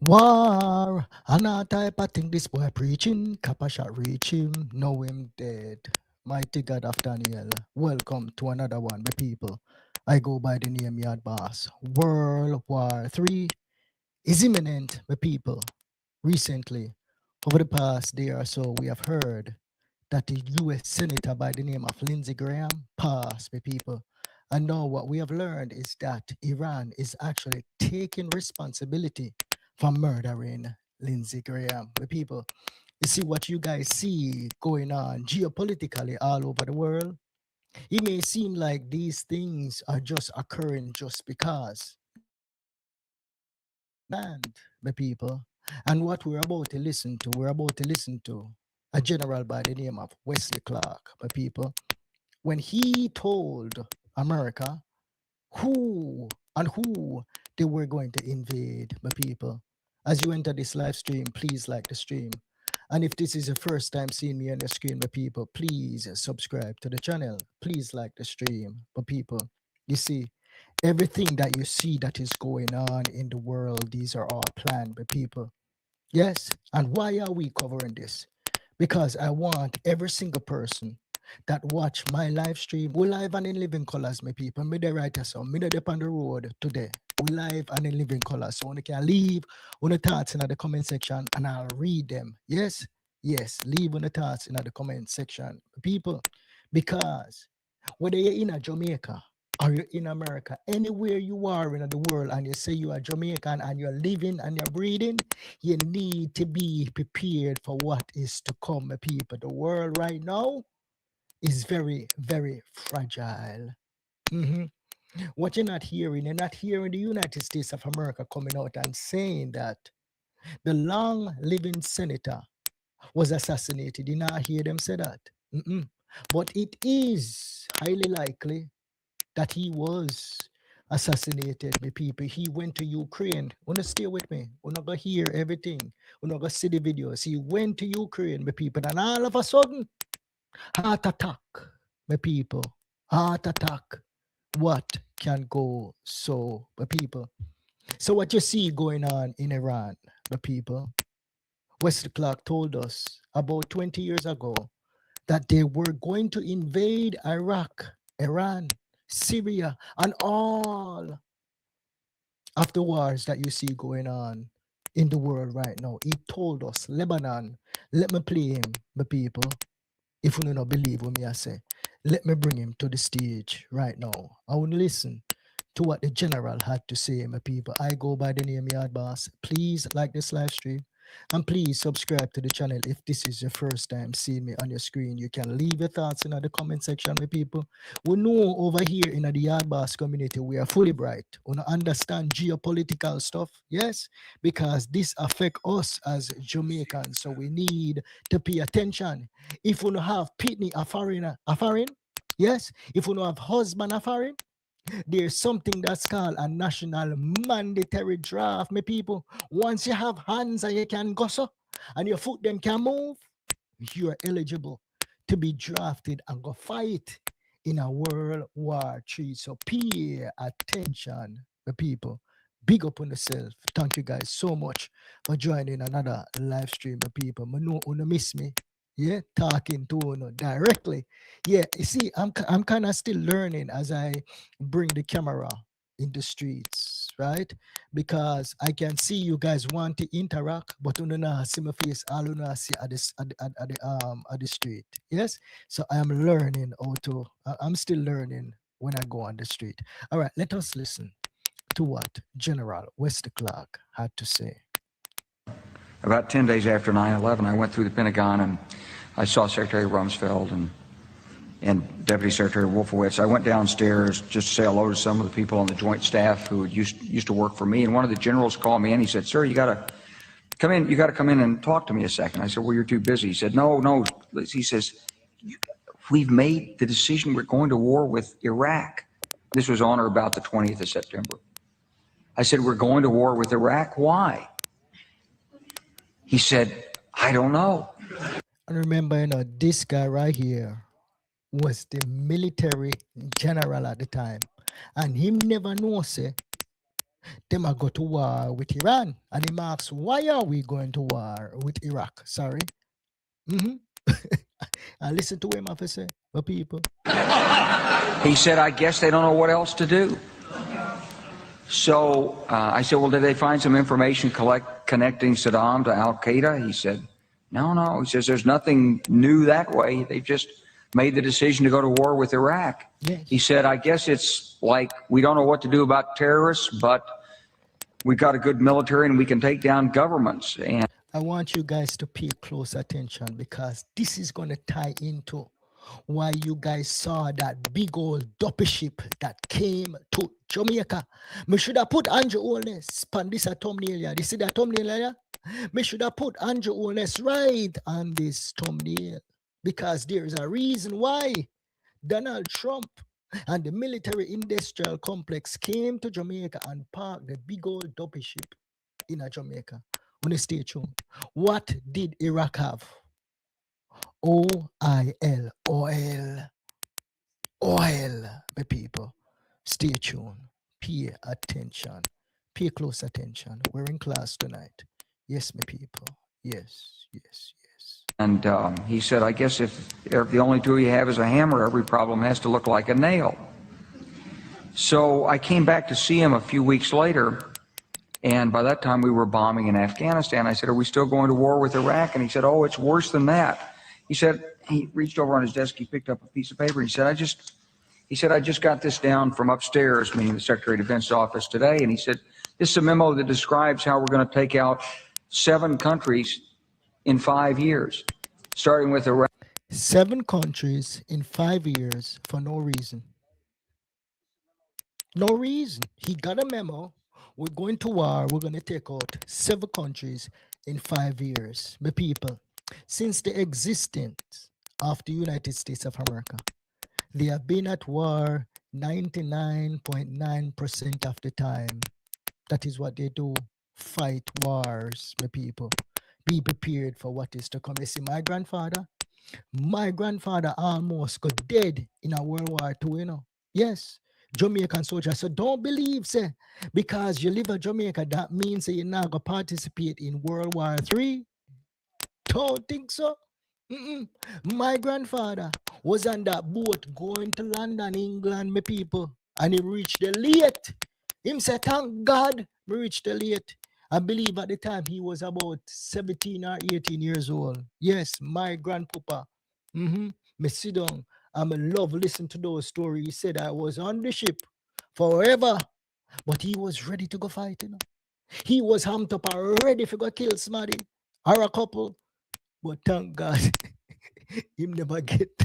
War, another type of thing this boy preaching. Kappa shot reach him, know him dead. Mighty God of Daniel, welcome to another one, my people. I go by the name Yard Boss. World War III is imminent, my people. Recently, over the past day or so, we have heard that the US Senator by the name of Lindsey Graham passed, my people. And now what we have learned is that Iran is actually taking responsibility for murdering Lindsey Graham, my people. You see what you guys see going on geopolitically all over the world. It may seem like these things are just occurring just because land, my people. And what we're about to listen to a general by the name of Wesley Clark, my people, when he told America who and who they were going to invade, my people. As you enter this live stream, please like the stream. And if this is the first time seeing me on the screen, my people, please subscribe to the channel. Please like the stream, my people. You see, everything that you see that is going on in the world, these are all planned by people. Yes. And why are we covering this? Because I want every single person that watch my live stream. We live and in living colors, my people. Me the writer so me the on the road today. We live and in living colors. So you can leave on the thoughts in the comment section and I'll read them. Yes, yes. Leave on the thoughts in the comment section, people. Because whether you're in a Jamaica or you're in America, anywhere you are in the world and you say you are Jamaican and you're living and you're breathing, you need to be prepared for what is to come, my people. The world right now is very, very fragile. Mhm. What you're not hearing the United States of America coming out and saying that the long living senator was assassinated. You not hear them say that. Mm-mm. But it is highly likely that he was assassinated by people. He went to Ukraine. Wanna stay with me? Wanna go hear everything? Wanna go see the videos? He went to Ukraine, my people, and all of a sudden, heart attack, my people. Heart attack. What can go so, my people? So what you see going on in Iran, my people? Wesley Clark told us about 20 years ago that they were going to invade Iraq, Iran, Syria, and all of the wars that you see going on in the world right now. He told us, Lebanon, let me play him, my people. If you do not believe what me I say, let me bring him to the stage right now. I want to listen to what the general had to say, my people. I go by the name Yard Boss. Please like this live stream and please subscribe to the channel if this is your first time seeing me on your screen. You can leave your thoughts in the comment section, my people. We know over here in the Yard Boss community, we are fully bright. We understand geopolitical stuff, yes, because this affect us as Jamaicans. So we need to pay attention. If we don't have pitney a foreign, yes, if we don't have husband a foreign, there's something that's called a national mandatory draft, my people. Once you have hands and you can gossip and your foot them can move, you are eligible to be drafted and go fight in a World War III. So pay attention, my people. Big up on yourself. Thank you guys so much for joining another live stream, my people. I know you miss me. Yeah, talking to you directly. Yeah, you see, I'm kind of still learning as I bring the camera in the streets, right? Because I can see you guys want to interact, but you don't see my face. All you know see at at the street. Yes, so I am learning how to. I'm still learning when I go on the street. All right, let us listen to what General Wesley Clark had to say. About 10 days after 9/11, I went through the Pentagon and I saw Secretary Rumsfeld and Deputy Secretary Wolfowitz. I went downstairs just to say hello to some of the people on the Joint Staff who used to work for me. And one of the generals called me and he said, "Sir, you got to come in. You got to come in and talk to me a second." I said, "Well, you're too busy." He said, "No." He says, "We've made the decision. We're going to war with Iraq." This was on or about the 20th of September. I said, "We're going to war with Iraq. Why?" He said, "I don't know." And remember, this guy right here was the military general at the time, and him never know say Them are go to war with Iran. And he asks, why are we going to war with Iraq? Sorry. Mm-hmm. And listen to him, I say, the people. He said, I guess they don't know what else to do. So I said, well, did they find some information connecting Saddam to Al-Qaeda? He said, no. He says, there's nothing new that way. They just made the decision to go to war with Iraq. Yes. He said, I guess it's like we don't know what to do about terrorists, but we've got a good military and we can take down governments. And I want you guys to pay close attention, because this is going to tie into why you guys saw that big old dopey ship that came to Jamaica. Me should have put Andrew Holness on this a thumbnail here. You see that thumbnail here? Me should have put Andrew Holness right on this thumbnail, because there is a reason why Donald Trump and the military industrial complex came to Jamaica and parked the big old dopey ship in Jamaica. When you stay tuned. What did Iraq have? oil. Oil, my people. Stay tuned. Pay attention. Pay close attention. We're in class tonight. Yes, my people. Yes. And he said, I guess if the only tool you have is a hammer, every problem has to look like a nail. So I came back to see him a few weeks later, and by that time we were bombing in Afghanistan. I said, are we still going to war with Iraq? And he said, oh, it's worse than that. He said, he reached over on his desk, he picked up a piece of paper. He said, I just got this down from upstairs, meaning the Secretary of Defense office today. And he said, this is a memo that describes how we're going to take out 7 countries in 5 years, starting with Iraq. 7 countries in 5 years for no reason. No reason. He got a memo. We're going to war. We're going to take out 7 countries in 5 years. My people, since the existence of the United States of America, they have been at war 99.9% of the time. That is what they do. Fight wars, my people. Be prepared for what is to come. You see, my grandfather almost got dead in a World War II, you know. Yes. Jamaican soldier. So don't believe, say, because you live in Jamaica, that means that you're not going to participate in World War III. Don't think so. My grandfather was on that boat going to London, England, my people, and he reached the late. Him said, thank God, we reached the late. I believe at the time he was about 17 or 18 years old. Yes, my grandpapa. Me sit down. I love listening to those stories. He said I was on the ship forever, but he was ready to go fight, you know. He was humped up and ready to go kill somebody or a couple. But thank God, him never get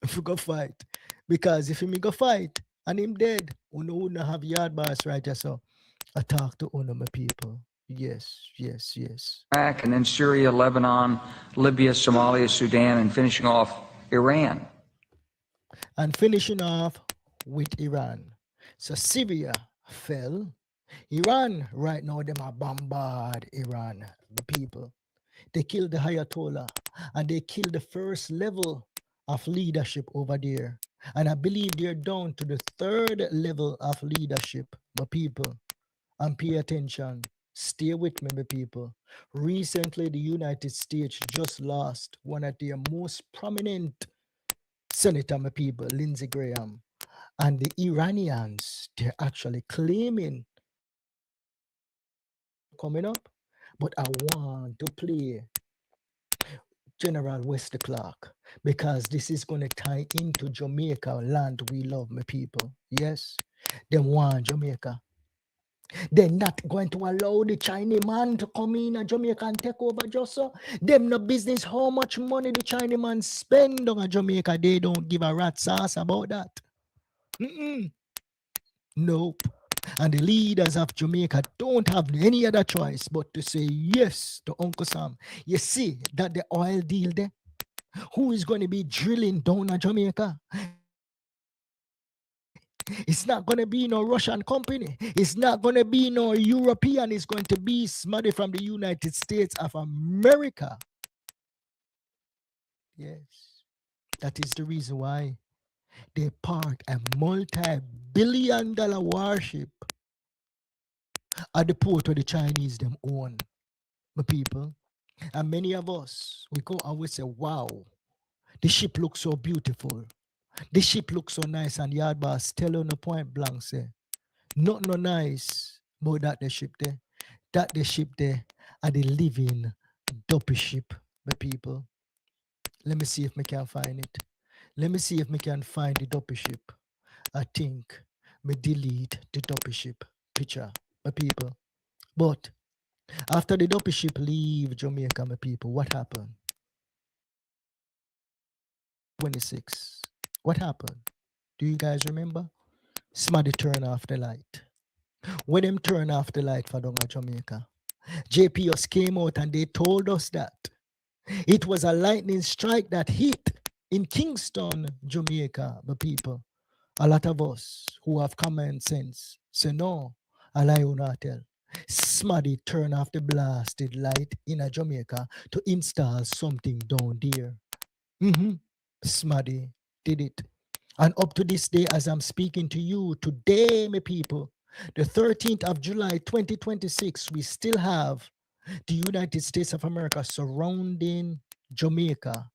to go fight. Because if him go fight and him dead, uno wouldn't have yard bars right there. So I talk to uno my people. Yes. Iraq, and then Syria, Lebanon, Libya, Somalia, Sudan, and finishing off Iran. And finishing off with Iran. So Syria fell. Iran, right now, them are bombard Iran, the people. They killed the Ayatollah, and they killed the first level of leadership over there. And I believe they're down to the 3rd level of leadership, my people. And pay attention. Stay with me, my people. Recently, the United States just lost one of their most prominent senator, my people, Lindsey Graham. And the Iranians, they're actually claiming coming up. But I want to play General Wesley Clark, because this is going to tie into Jamaica, land we love, my people. Yes, they want Jamaica. They're not going to allow the Chinese man to come in Jamaica and take over just so. Them no business how much money the Chinese man spend on Jamaica. They don't give a rat's ass about that. Nope. And the leaders of Jamaica don't have any other choice but to say yes to Uncle Sam. You see that the oil deal there? Who is going to be drilling down in Jamaica? It's not going to be no Russian company. It's not going to be no European. It's going to be somebody from the United States of America. Yes. That is the reason why they parked a multi-billion-dollar warship at the port where the Chinese them own, my people. And many of us, we go and we say, wow, the ship looks so beautiful. The ship looks so nice, and yard boss tell on the point blank say, not no nice, but that the ship there. That the ship there are the living dopey ship, my people. Let me see if we can find it. Let me see if we can find the dopey ship. I think me delete the dopey ship picture, my people. But after the dopey ship leave Jamaica, my people, what happened? 26. What happened? Do you guys remember? Somebody turn off the light. When them turn off the light for down at Jamaica, JPS came out and they told us that it was a lightning strike that hit in Kingston, Jamaica, the people. A lot of us who have common sense say no, I lie will not tell. Somebody turn off the blasted light in a Jamaica to install something down there. Somebody did it. And up to this day, as I'm speaking to you today, my people, the 13th of July, 2026, we still have the United States of America surrounding Jamaica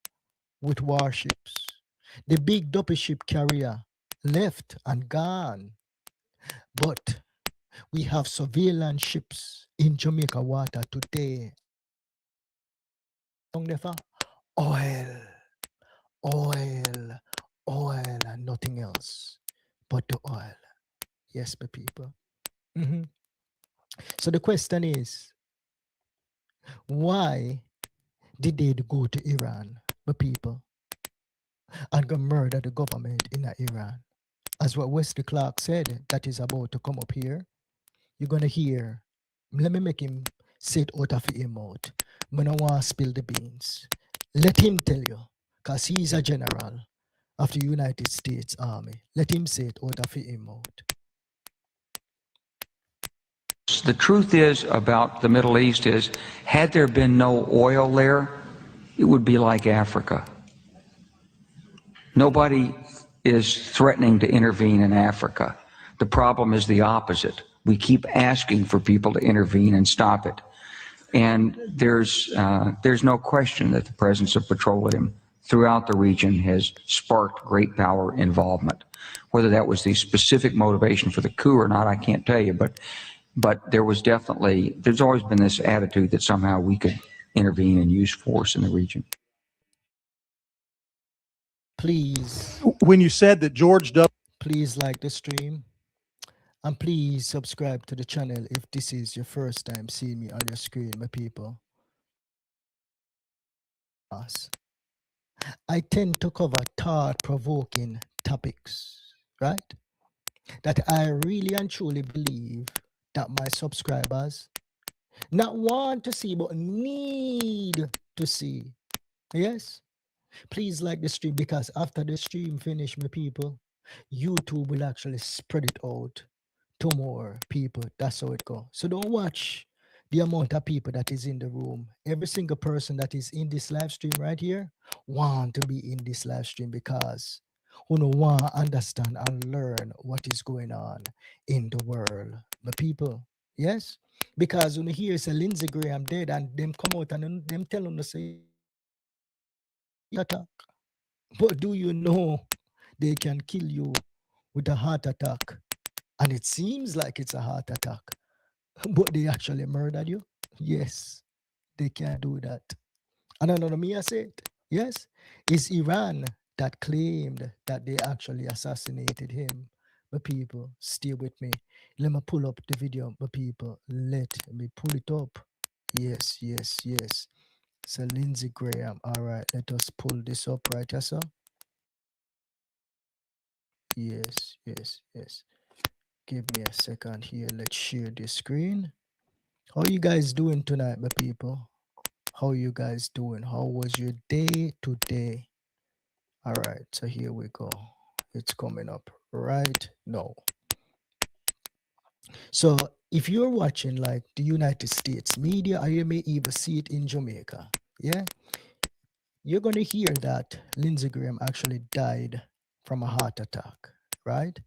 with warships. The big dopey ship carrier left and gone. But we have surveillance ships in Jamaica water today. Oil, oil, oil, and nothing else but the oil. Yes, my people. So the question is, why did they go to Iran, my people, and go murder the government in Iran? As what Wesley Clark said, that is about to come up here. You're going to hear, let me make him say it out of his mouth. I don't want to spill the beans. Let him tell you, because he's a general of the United States Army. Let him say it out of his mouth. The truth is about the Middle East is, had there been no oil there, it would be like Africa. Nobody is threatening to intervene in Africa. The problem is the opposite. We keep asking for people to intervene and stop it. And there's no question that the presence of petroleum throughout the region has sparked great power involvement. Whether that was the specific motivation for the coup or not, I can't tell you, but there was definitely, there's always been this attitude that somehow we could intervene and use force in the region. Please. When you said that George W. Please like the stream. And please subscribe to the channel if this is your first time seeing me on your screen, my people. I tend to cover thought-provoking topics, right? That I really and truly believe that my subscribers not want to see, but need to see. Yes? Please like the stream, because after the stream finish, my people, YouTube will actually spread it out to more people. That's how it goes. So don't watch the amount of people that is in the room. Every single person that is in this live stream right here want to be in this live stream, because who know want to understand and learn what is going on in the world. The people, yes? Because when you hear say Lindsey Graham dead and them come out and them tell them to say attack. But do you know they can kill you with a heart attack? And it seems like it's a heart attack, but they actually murdered you? Yes, they can do that. And another me I said, yes, it's Iran that claimed that they actually assassinated him. But people, stay with me. Let me pull up the video, but people, let me pull it up. Yes, yes, yes. So Lindsey Graham. All right, let us pull this up right here, sir. Yes, yes, yes. Give me a second here. Let's share the screen. How you guys doing tonight, my people? How you guys doing? How was your day today? All right, so here we go. It's coming up right now. So if you're watching like the United States media, or you may even see it in Jamaica, yeah, you're going to hear that Lindsey Graham actually died from a heart attack, right?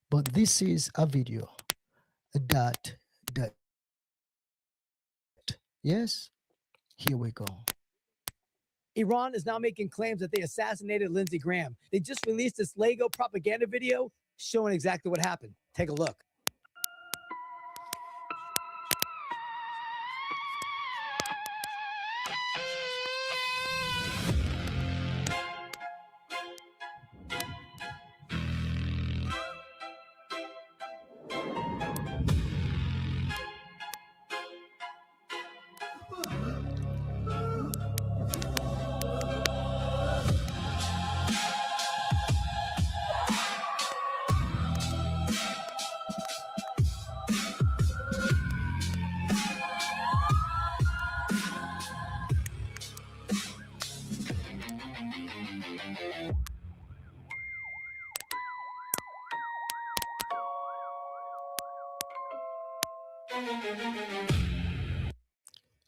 But this is a video that that. Yes, here we go. Iran is now making claims that they assassinated Lindsey Graham. They just released this Lego propaganda video showing exactly what happened. Take a look.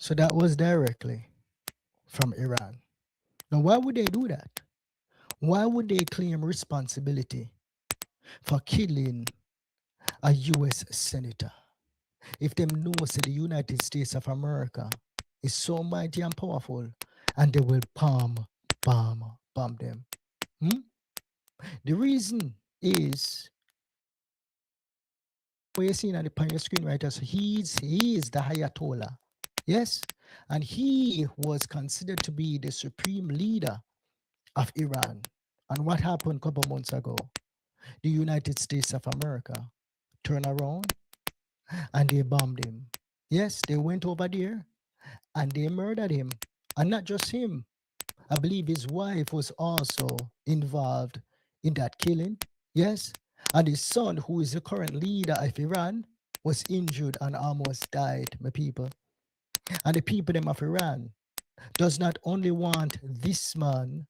So that was directly from Iran. Now, why would they do that? Why would they claim responsibility for killing a U.S. senator if them know that the United States of America is so mighty and powerful and they will bomb them? The reason is what you're seeing on your screen right now. So he is the Ayatollah. Yes, and he was considered to be the supreme leader of Iran. And what happened a couple months ago? The United States of America turned around and they bombed him. Yes, they went over there and they murdered him. And not just him. I believe his wife was also involved in that killing. Yes, and his son, who is the current leader of Iran, was injured and almost died, my people. And the people them of Iran does not only want this man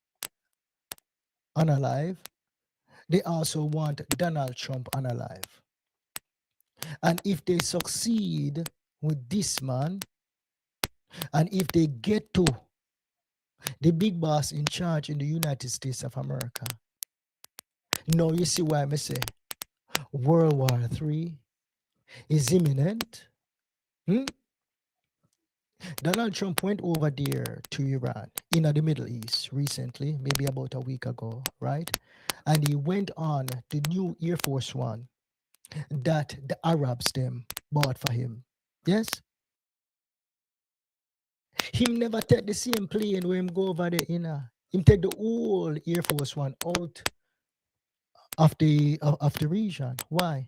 unalive, they also want Donald Trump unalive. And if they succeed with this man, and if they get to the big boss in charge in the United States of America, now you see why I say World War III is imminent. Donald Trump went over there to Iran in the Middle East recently, maybe about a week ago, right? And he went on the new Air Force One that the Arabs them bought for him. Yes? Him never take the same plane where him go over there, him take the whole Air Force One out of the region. Why?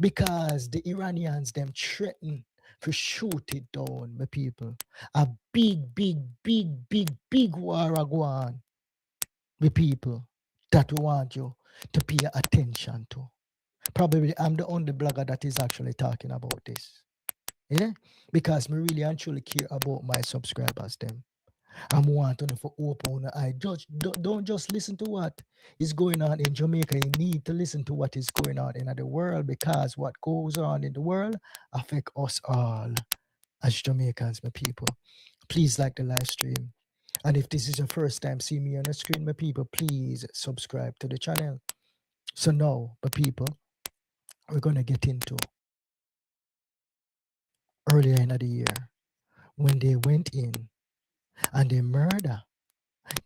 Because the Iranians them threaten to shoot it down, my people. A big war go on, my people, that we want you to pay attention to. Probably I'm the only blogger that is actually talking about this. Yeah? Because me really and truly care about my subscribers them. I'm wanting to open I don't just listen to what is going on in Jamaica. You need to listen to what is going on in the world, because what goes on in the world affects us all as Jamaicans, my people. Please like the live stream. And if this is your first time seeing me on the screen, my people, please subscribe to the channel. So now, my people, we're going to get into earlier in the year when they went in and they murder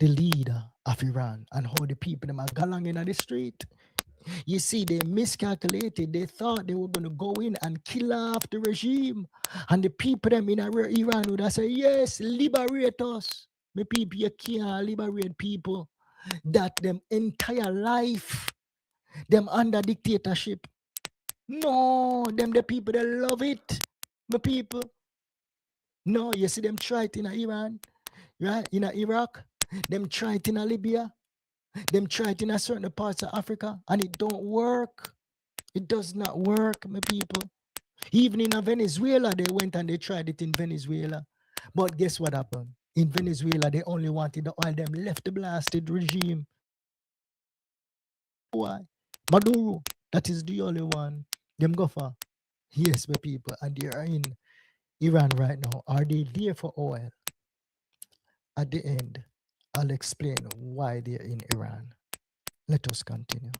the leader of Iran, and how the people them are going in the street. You see, they miscalculated. They thought they were going to go in and kill off the regime, and the people them in Iran would have said, yes, liberate us. My people, you can't liberate people that them entire life them under dictatorship. No, them the people that love it. My people. No, you see them try it in Iran, right? In Iraq. Them try it in Libya. Them try it in a certain parts of Africa, and it don't work. It does not work, my people. Even in Venezuela, they went and they tried it in Venezuela. But guess what happened? In Venezuela, they only wanted the oil. Them left the blasted regime. Why? Maduro, that is the only one. Them go for. Yes, my people. And they are in Iran right now. Are they there for oil? At the end, I'll explain why they're in Iran. Let us continue.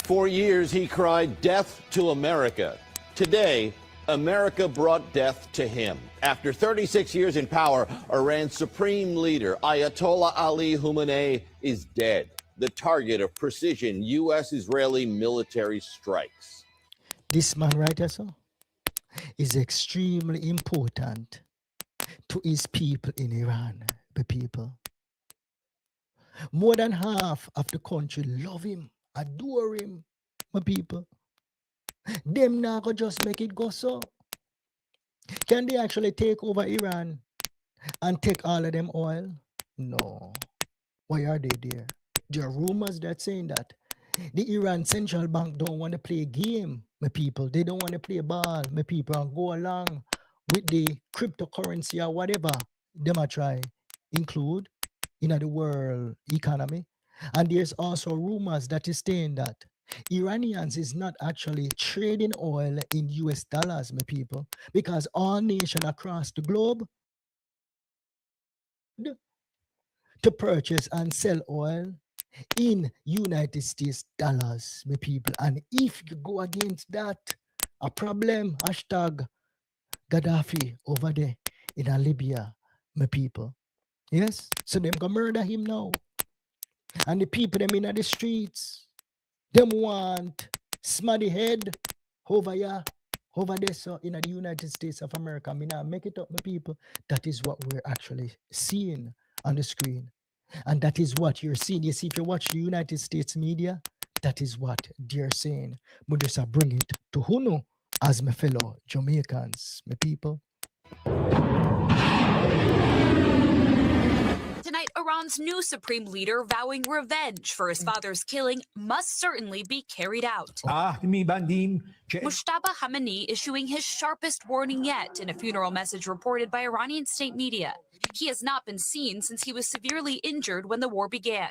For years, he cried death to America. Today, America brought death to him. After 36 years in power, Iran's supreme leader, Ayatollah Ali Khamenei, is dead, the target of precision U.S.-Israeli military strikes. This man right here, so, is extremely important to his people in Iran, the people. More than half of the country love him, adore him, my people. Them now go just make it go so. Can they actually take over Iran and take all of them oil? No. Why are they there? There are rumors that saying that the Iran central bank don't want to play a game, my people. They don't want to play ball, my people, and go along with the cryptocurrency or whatever they might try include in the world economy. And there's also rumors that is saying that Iranians is not actually trading oil in US dollars, my people, because all nations across the globe to purchase and sell oil in United States dollars, my people. And if you go against that, a problem, hashtag Gaddafi over there in Libya, my people. Yes? So them gonna murder him now. And the people them in the streets, them want smarty head over here, over there, so in the United States of America. I mean, I make it up, my people. That is what we're actually seeing on the screen. And that is what you're seeing. You see, if you watch the United States media, that is what they're saying. But just bring it to Huno as my fellow Jamaicans, my people. Tonight, Iran's new supreme leader vowing revenge for his father's killing must certainly be carried out. Mujtaba Khamenei issuing his sharpest warning yet in a funeral message reported by Iranian state media. He has not been seen since he was severely injured when the war began.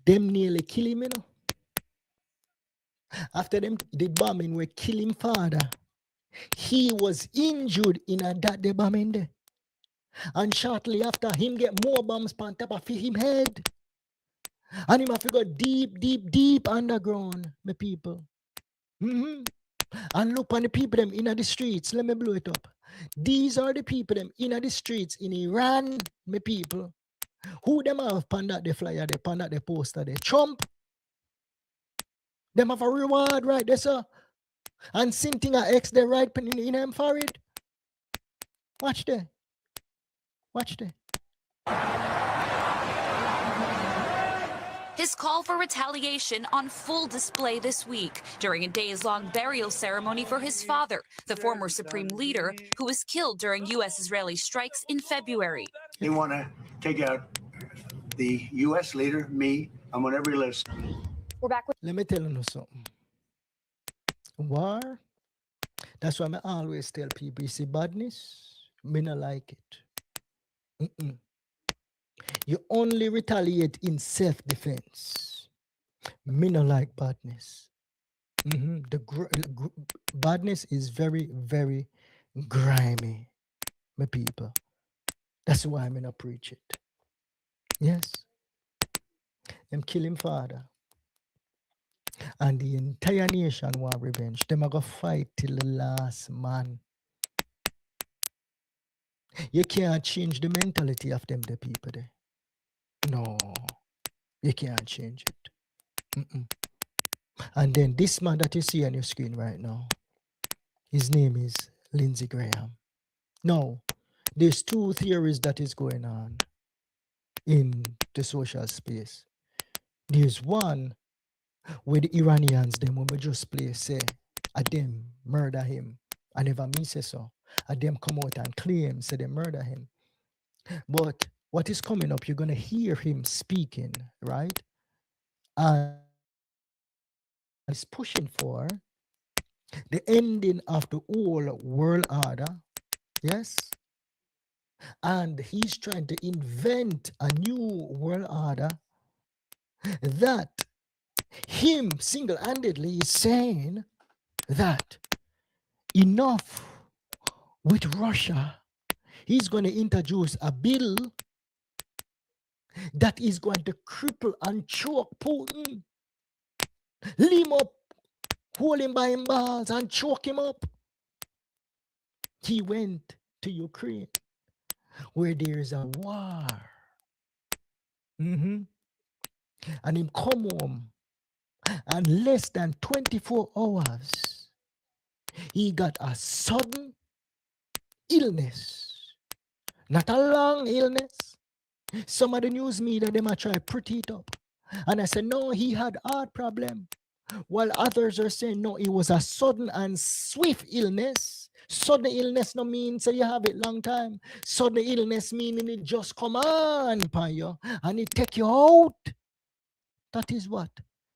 Them nearly kill him, you know. After them, the bombing were killing father. He was injured in that the bombing there. And shortly after, him get more bombs on top of him head. And him have to go deep, deep, deep underground, my people. And look on the people them in the streets. Let me blow it up. These are the people them in the streets in Iran, my people. Who them have pan that the flyer, they pan that the poster, they Trump. Them have a reward right there, sir. And something a X they right in them for it. Watch there. Watch there. His call for retaliation on full display this week during a days-long burial ceremony for his father, the former supreme leader who was killed during U.S.-Israeli strikes in February. They want to take out the U.S. leader, me. I'm on every list. We're back with. Let me tell you something. War, that's why I always tell people, you see badness, me not like it. You only retaliate in self-defense. Me not like badness. Badness is very, very grimy, my people. That's why I'm gonna preach it. Yes. Them kill him father. And the entire nation want revenge. Them are gonna fight till the last man. You can't change the mentality of them, the people there. No, you can't change it. And then this man that you see on your screen right now, his name is Lindsey Graham. Now, there's two theories that is going on in the social space. There's one where the Iranians, them when we just play, say, I them murder him. I never me say so. I them come out and claim, say they murder him. But what is coming up, you're going to hear him speaking, right? And he's pushing for the ending of the whole world order, yes? And he's trying to invent a new world order that him single-handedly is saying that enough with Russia. He's going to introduce a bill that is going to cripple and choke Putin. Leave him up, hold him by him balls and choke him up. He went to Ukraine, where there is a war. And him come home, and less than 24 hours, he got a sudden illness. Not a long illness. Some of the news media, they might try to pretty it up. And I said, no, he had heart problem. While others are saying, no, it was a sudden and swift illness. Sudden illness no means so you have it long time. Sudden illness meaning it just come on upon you and it take you out. That is what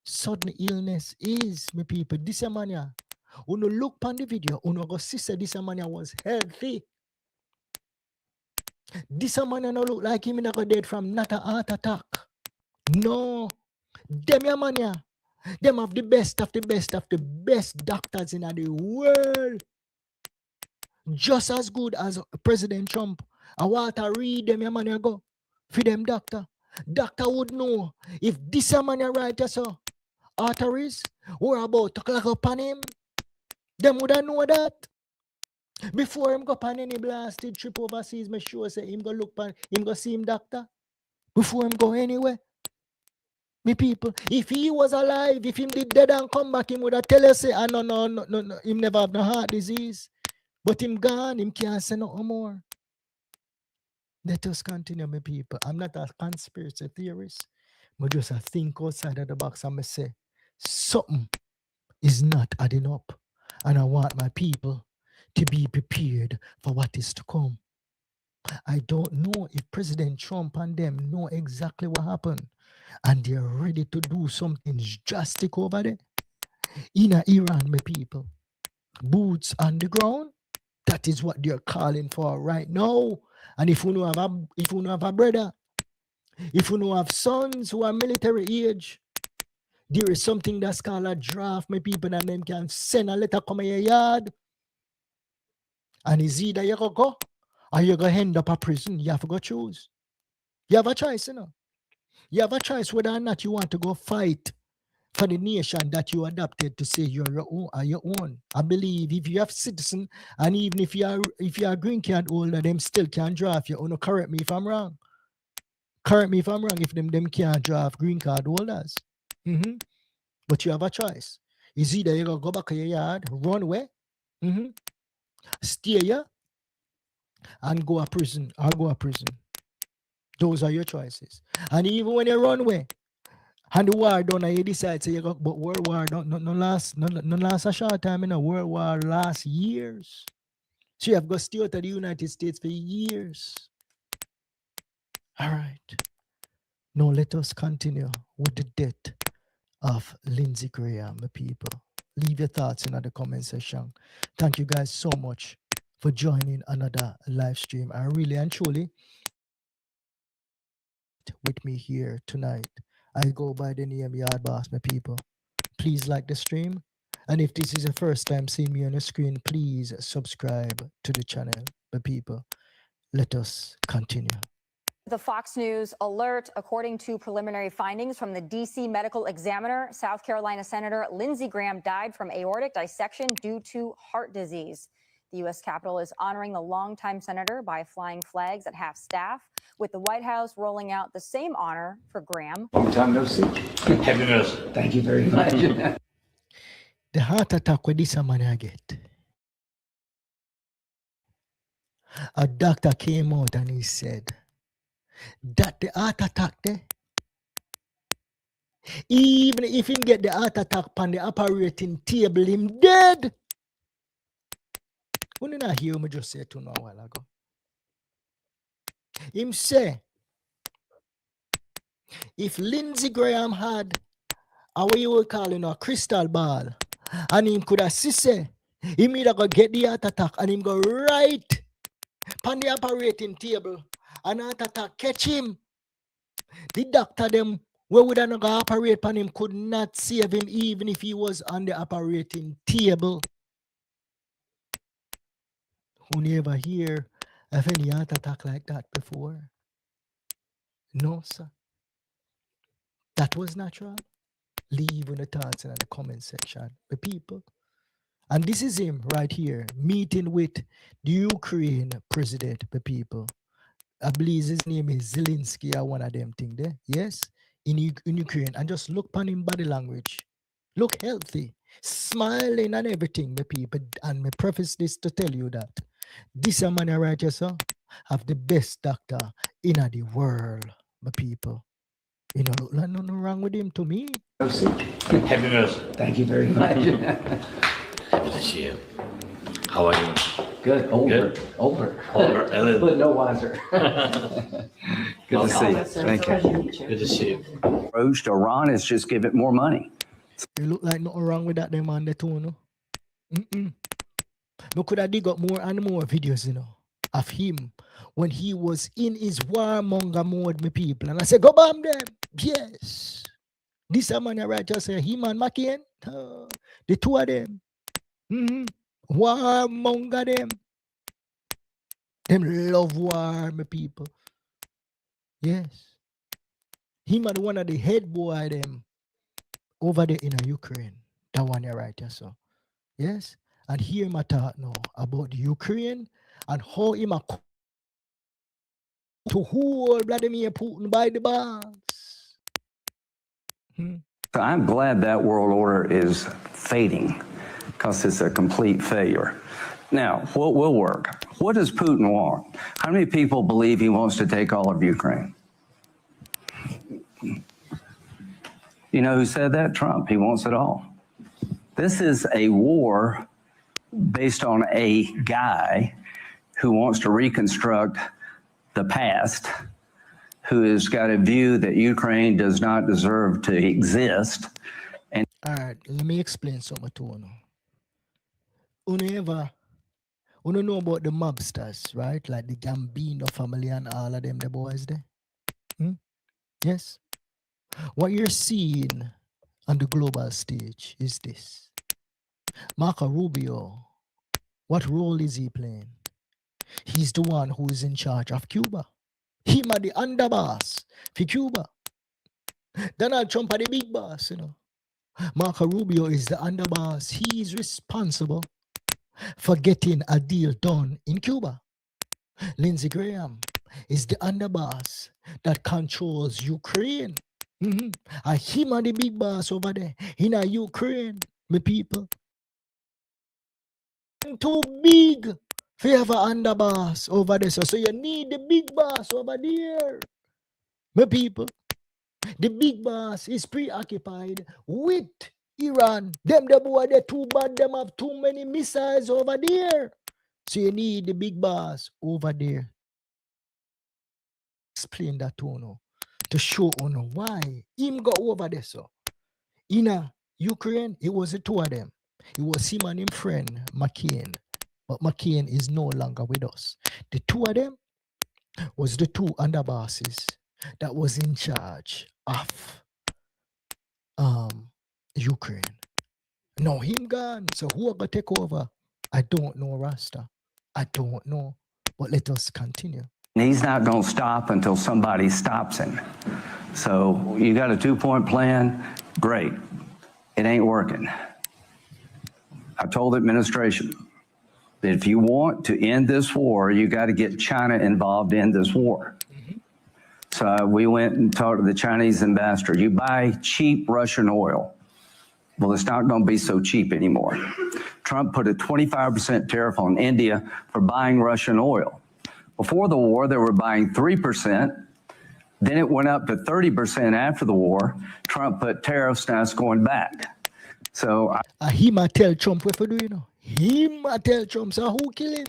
sudden illness is, my people. This man, yeah, when you look on the video, when you go see this man was healthy. This man no look like him not dead from not a heart attack. No. Them man, yeah. Them have the best of the best of the best doctors in the world. Just as good as President Trump. I want to read them, man, go. For them doctor. Doctor would know if this man right so arteries were about to clog up on him. Them would know that. Before him go pan any blasted trip overseas, me sure say him go look pan, him go see him doctor. Before him go anywhere. Me people, if he was alive, if him did dead and come back, him would have tell us say, no, him never have no heart disease. But him gone, him can't say no more. Let us continue, my people. I'm not a conspiracy theorist, but just a think outside of the box and me say, something is not adding up. And I want my people to be prepared for what is to come. I don't know if President Trump and them know exactly what happened. And they're ready to do something drastic over there. In Iran, my people. Boots on the ground. That is what they're calling for right now. And if you don't have a brother, if you don't have sons who are military age, there is something that's called a draft, my people, and them can send a letter come in your yard. And it's either you go or you go end up a prison. You have to go choose. You have a choice, you know. You have a choice whether or not you want to go fight for the nation that you adopted to say you're your own. I believe if you have citizen and even if you are green card holder, them still can draft you. No, correct me if I'm wrong. Correct me if I'm wrong. If them can't draft green card holders. But you have a choice. It's either you go back to your yard, run away, stay here, and go to prison or go to prison. Those are your choices. And even when you run away, and the war done, and you decide, say, you go, but World War don't last a short time, you know. World War lasts years. So you have got to stay out of the United States for years. All right. Now let us continue with the death of Lindsey Graham, people. Leave your thoughts in the comment section. Thank you guys so much for joining another live stream. I really and truly with me here tonight. I go by the name Yard Boss, my people. Please like the stream. And if this is the first time seeing me on the screen, please subscribe to the channel, my people. Let us continue. The Fox News alert. According to preliminary findings from the D.C. Medical Examiner, South Carolina Senator Lindsey Graham died from aortic dissection due to heart disease. The U.S. Capitol is honoring the longtime senator by flying flags at half-staff, with the White House rolling out the same honor for Graham. Long time no see. Happy news. Thank you very much. The heart attack with this man I get. A doctor came out and he said that the heart attack there, even if him get the heart attack on the operating table, him dead. When you not hear me just say to know a while ago. Him say, if Lindsey Graham had a what you would call a crystal ball, and him could have say, him either go get the heart attack and him go right on the operating table and heart attack catch him. The doctor them where would not go operate on him could not save him even if he was on the operating table. Who never hear of any heart attack like that before? No, sir. That was natural. Leave in the thoughts in the comment section. The people. And this is him right here, meeting with the Ukraine president, the people. I believe his name is Zelensky or one of them thing there. Yes, in Ukraine. And just look upon him body language. Look healthy, smiling and everything, the people. And me preface this to tell you that this man right here, sir, have the best doctor in the world, my people. You know, look like nothing wrong with him to me. Happy Meals. Thank you very much. Good to see you. How are you? Good. Older. A little. But no wiser. Good to see you. Thank you. Good to see you. Approach to Iran is just give it more money. It look like nothing wrong with that them on the too, no? We could have dig up more and more videos, you know, of him when he was in his warmonger mode, my people. And I said, go bomb them. Yes. This man right just say him and McCain, the two of them. Warmonger them. Them love war, my people. Yes. Him and one of the head boy them over there in Ukraine. That one right there, so. Yes. And here my talk now about the Ukraine and how him to hold Vladimir Putin by the balls. So I'm glad that world order is fading because it's a complete failure. Now, what will work? What does Putin want? How many people believe he wants to take all of Ukraine? You know who said that? Trump. He wants it all. This is a war based on a guy who wants to reconstruct the past, who has got a view that Ukraine does not deserve to exist. And all right, let me explain something to you. You know about the mobsters, right? Like the Gambino family and all of them, the boys there. Yes. What you're seeing on the global stage is this. Marco Rubio, what role is he playing? He's the one who is in charge of Cuba. Him are the underboss for Cuba. Donald Trump are the big boss, you know. Marco Rubio is the underboss. He is responsible for getting a deal done in Cuba. Lindsey Graham is the underboss that controls Ukraine. And him are the big boss over there in Ukraine, my people. Too big for you have an underboss over there. So you need the big boss over there, my people. The big boss is preoccupied with Iran. Them the boy, they're too bad. Them have too many missiles over there. So you need the big boss over there. Explain that to you, to show you why him go over there. So in Ukraine, it was the two of them. It was him and his friend McCain. But McCain is no longer with us. The two of them was the two underbosses that was in charge of Ukraine. Now him gone. So who are going to take over? I don't know, Rasta. I don't know. But let us continue. he's not going to stop until somebody stops him. So you got a 2-point plan? Great. It ain't working. I told the administration that if you want to end this war, you got to get China involved in this war. So we went and talked to the Chinese ambassador. You buy cheap Russian oil. Well, it's not going to be so cheap anymore. Trump put a 25% tariff on India for buying Russian oil. Before the war, they were buying 3%. Then it went up to 30% after the war. Trump put tariffs, now it's going back. So he might tell Trump what to do, you know. He might tell Trump, so who kill him?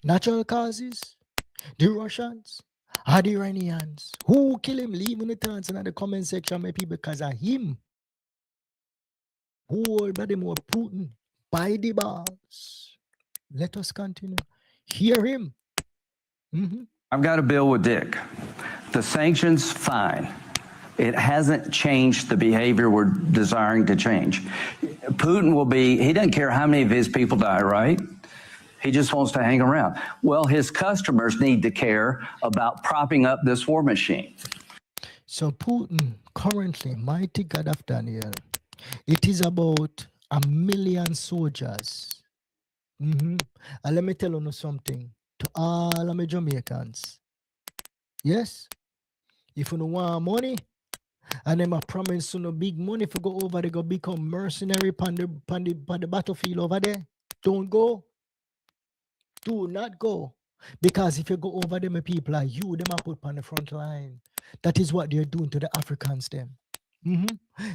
Natural causes? The Russians? Or the Iranians? Who kill him? Leave in the turns in the comment section, my people, because of him. Who all body more Putin by the balls. Let us continue. Hear him. I've got a bill with Dick. The sanctions, fine. It hasn't changed the behavior we're desiring to change. Putin will be, he doesn't care how many of his people die, right? He just wants to hang around. Well, his customers need to care about propping up this war machine. So Putin currently, mighty God of Daniel, it is about 1 million soldiers. And let me tell you something to all of my Jamaicans. Yes, if you don't want money, and them a promise you no big money if you go over there, go become mercenary on the battlefield over there. Don't go. Do not go. Because if you go over there, my people are you, them are put on the front line. That is what they're doing to the Africans, them.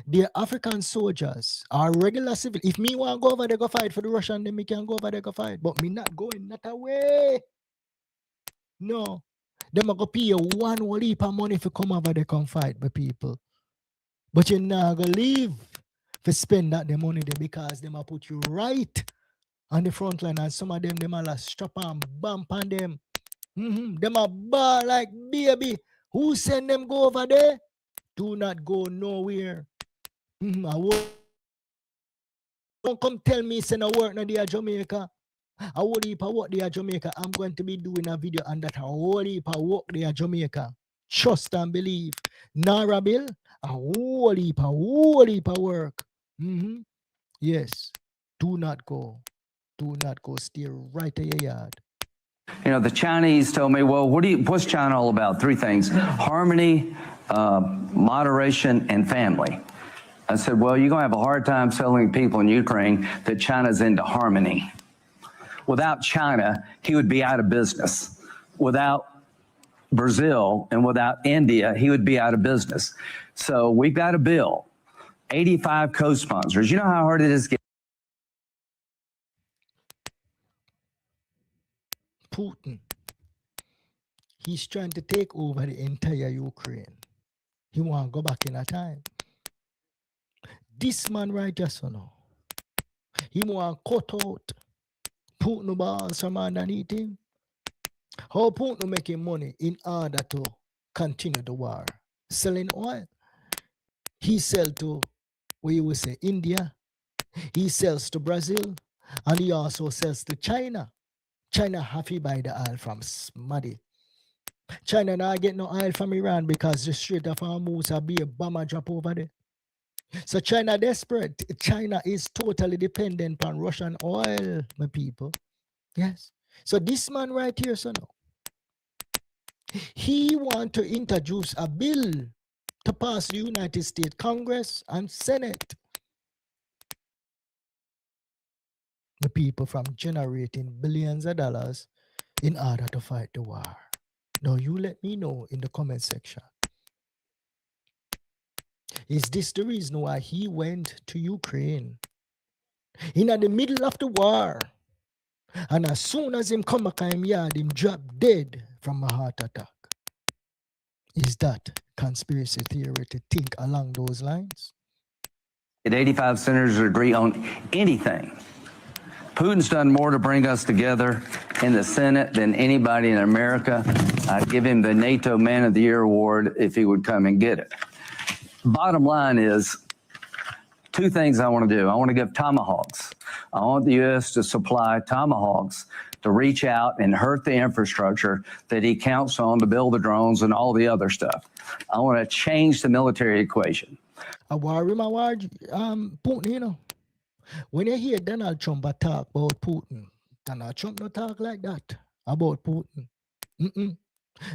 The African soldiers are regular civil. If me want to go over there, go fight for the Russian, then me can go over there, go fight. But me not going, not away. No. Them are going to pay you one whole heap of money if you come over there, come fight, my people. But you're not going to leave to spend that the money there because them will put you right on the front line, and some of them are like strap and bump on them. Them are bar like baby. Who send them go over there? Do not go nowhere. Don't come tell me send a work na there Jamaica. A whole heap of work there Jamaica. I'm going to be doing a video on that. A whole heap of work there Jamaica. Trust and believe. Nara Bill, a whole heap of work. Yes. Do not go. Do not go. Stay right in your yard. You know, the Chinese told me, well, what's China all about? 3 things: harmony, moderation, and family. I said, well, you're going to have a hard time telling people in Ukraine that China's into harmony. Without China, he would be out of business. Without Brazil and without India, he would be out of business. So we've got a bill, 85 co-sponsors. You know how hard it is to get Putin. He's trying to take over the entire Ukraine. He want to go back in a time. This man right just now, he want to cut out Putin balls from underneath him. How Putin making money in order to continue the war? Selling oil. He sells to, what you would say, India. He sells to Brazil. And he also sells to China. China happy buy the oil from Smaddy. China not get no oil from Iran because the Strait of Hormuz will be a bomber drop over there. So China desperate. China is totally dependent on Russian oil, my people. Yes. So this man right here, so now, he want to introduce a bill to pass the United States Congress and Senate. The people from generating billions of dollars in order to fight the war. Now you let me know in the comment section. Is this the reason why he went to Ukraine in the middle of the war? And as soon as him come back in yard, him drop dead from a heart attack. Is that conspiracy theory to think along those lines? 85 senators agree on anything. Putin's done more to bring us together in the Senate than anybody in America. I'd give him the NATO Man of the Year award if he would come and get it. Bottom line is 2 things I want to do. I want to give tomahawks. I want the U.S. to supply tomahawks to reach out and hurt the infrastructure that he counts on to build the drones and all the other stuff. I want to change the military equation. Putin, you know. When you hear Donald Trump talk about Putin, Donald Trump no talk like that about Putin.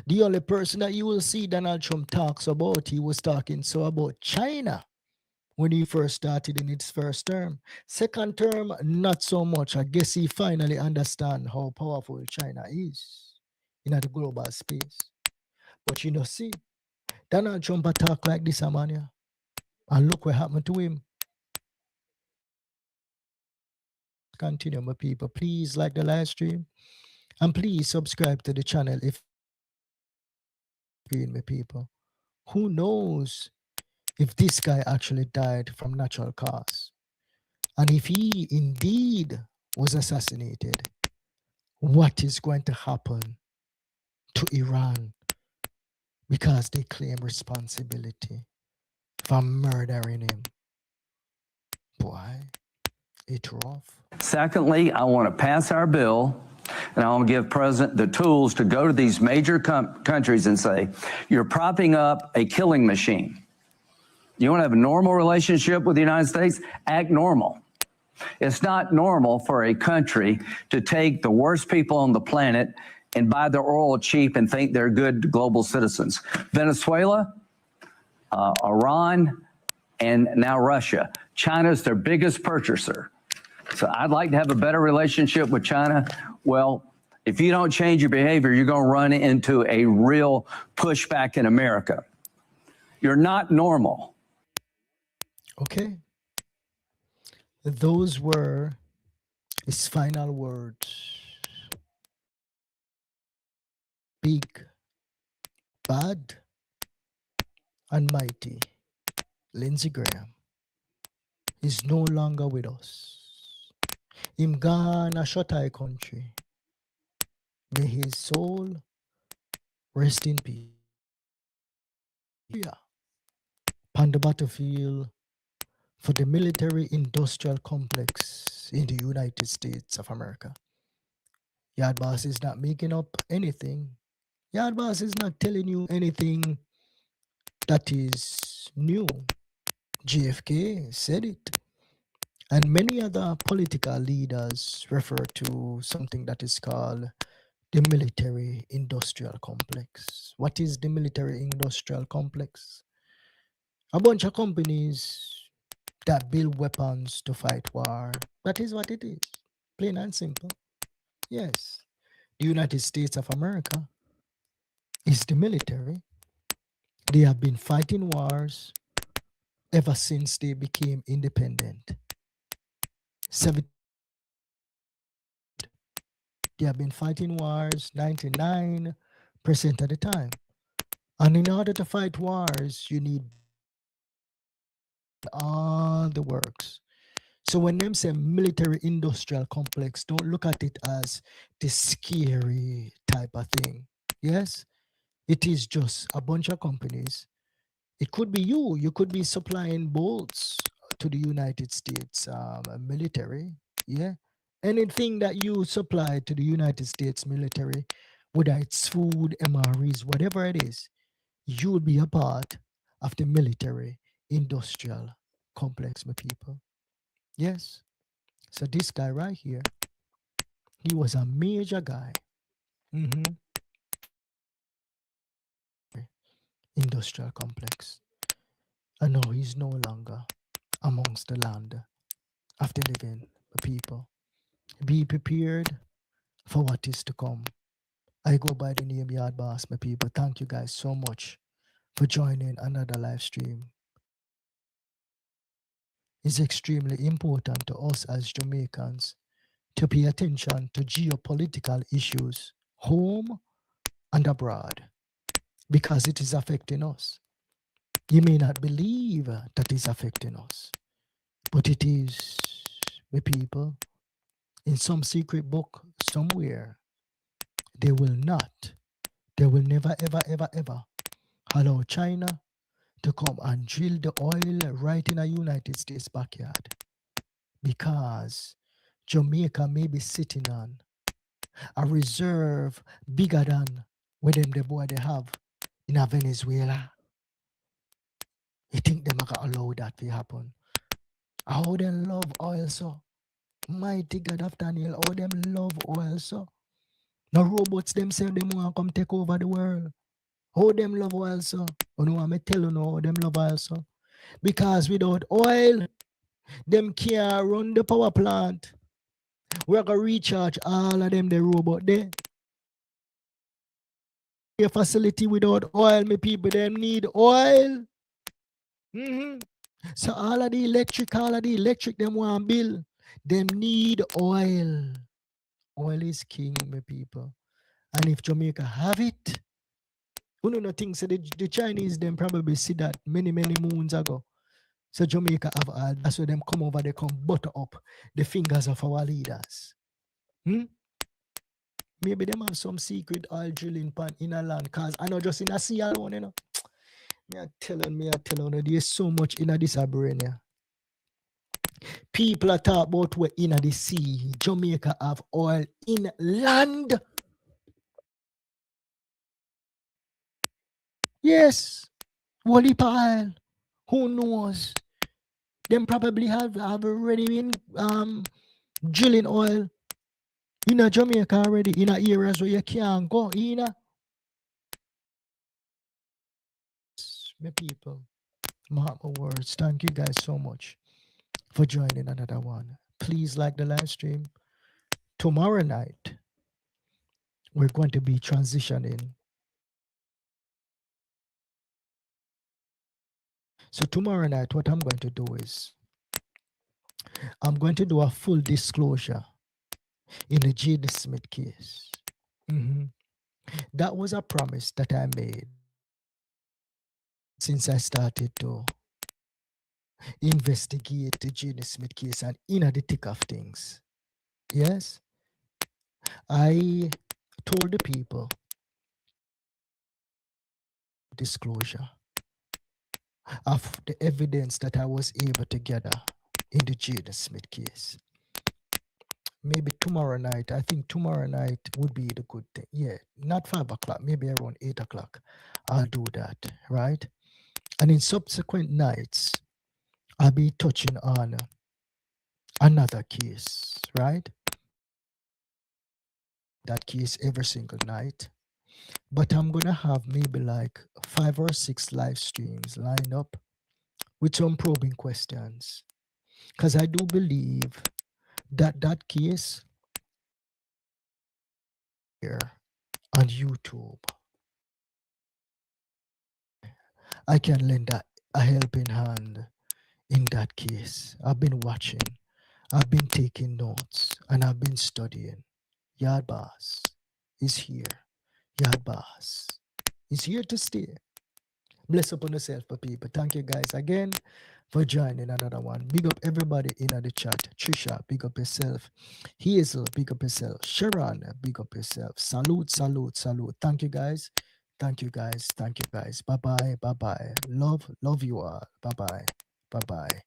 The only person that you will see Donald Trump talks about, he was talking so about China when he first started in its first term. Second term, not so much. I guess he finally understands how powerful China is in the global space. But you know, see, Donald Trump talk like this, Amania, and look what happened to him. Continue, my people. Please like the live stream and please subscribe to the channel if you're my people. Who knows if this guy actually died from natural cause, and if he indeed was assassinated, what is going to happen to Iran, because they claim responsibility for murdering him. Boy, it's rough. Secondly, I want to pass our bill, and I want to give President the tools to go to these major countries and say, you're propping up a killing machine. You want to have a normal relationship with the United States? Act normal. It's not normal for a country to take the worst people on the planet and buy their oil cheap and think they're good global citizens. Venezuela, Iran, and now Russia. China's their biggest purchaser. So I'd like to have a better relationship with China. Well, if you don't change your behavior, you're going to run into a real pushback in America. You're not normal. Okay. Those were his final words. Big, bad, and mighty Lindsey Graham is no longer with us. Him gone a shut eye country. May his soul rest in peace. Yeah. On the battlefield for the military industrial complex in the United States of America. Yard Boss is not making up anything. Yard Boss is not telling you anything that is new. JFK said it. And many other political leaders refer to something that is called the military industrial complex. What is the military industrial complex? A bunch of companies that build weapons to fight war. That is what it is. Plain and simple. Yes. The United States of America is the military. They have been fighting wars ever since they became independent. They have been fighting wars 99% of the time. And in order to fight wars, you need all the works. So when them say military industrial complex, don't look at it as the scary type of thing. Yes, it is just a bunch of companies. It could be you. You could be supplying bolts to the United States military. Yeah. Anything that you supply to the United States military, whether it's food, MREs, whatever it is, you would be a part of the military industrial complex, my people. Yes. So this guy right here, he was a major guy. Industrial complex. And now he's no longer amongst the land of the living people. Be prepared for what is to come. I go by the name Yard Boss, my people. Thank you guys so much for joining another live stream. It's extremely important to us as Jamaicans to pay attention to geopolitical issues, home and abroad, because it is affecting us. You may not believe that it's affecting us, but it is, my people. In some secret book somewhere, they will never, ever allow China to come and drill the oil right in a United States backyard, because Jamaica may be sitting on a reserve bigger than what them the boy they have in a Venezuela. You think them are gonna allow that to happen? How them love oil so? Mighty God of Daniel, how them love oil so? No robots them say them want to come take over the world. How them love oil so? You know, I'm tell you now how them love oil so. Because without oil, them can't run the power plant. We're going to recharge all of them, the robot there. A facility without oil, my people, them need oil. So all of the electric, them want bill. Them need oil. Oil is king, my people. And if Jamaica have it, who know things, so the Chinese, them probably see that many moons ago. So Jamaica have all, that's why them come over, they come butter up the fingers of our leaders. Maybe them have some secret oil drilling pan in a land, cause I know just in a sea alone, you know. Me a telling you, there's so much in this brain here. People are talk about where in the sea. Jamaica have oil in land. Yes. Wally oil. Who knows? Them probably have already been drilling oil in Jamaica already, in areas where you can't go, My people, mark my words. Thank you guys so much for joining another one. Please like the live stream. Tomorrow night, we're going to be transitioning. So tomorrow night, what I'm going to do is, I'm going to do a full disclosure in the Jaden Smith case. That was a promise that I made since I started to investigate the Jaden Smith case and in the thick of things. Yes, I told the people disclosure of the evidence that I was able to gather in the Jaden Smith case. Maybe tomorrow night, I think tomorrow night would be the good thing. Yeah, not 5 o'clock, maybe around 8 o'clock. I'll do that, right? And in subsequent nights, I'll be touching on another case, right? That case every single night. But I'm going to have maybe like 5 or 6 live streams lined up with some probing questions. Because I do believe that that case here on YouTube, I can lend a helping hand in that case. I've been watching, I've been taking notes, and I've been studying. Yard Boss is here. Yard Boss is here to stay. Bless upon yourself, people. Thank you guys again for joining another one. Big up everybody in the chat. Trisha, big up yourself. Hazel, big up yourself. Sharon, big up yourself. Salute, salute, salute. Thank you guys. Thank you guys. Thank you guys. Bye-bye. Bye-bye. Love you all. Bye-bye. Bye-bye.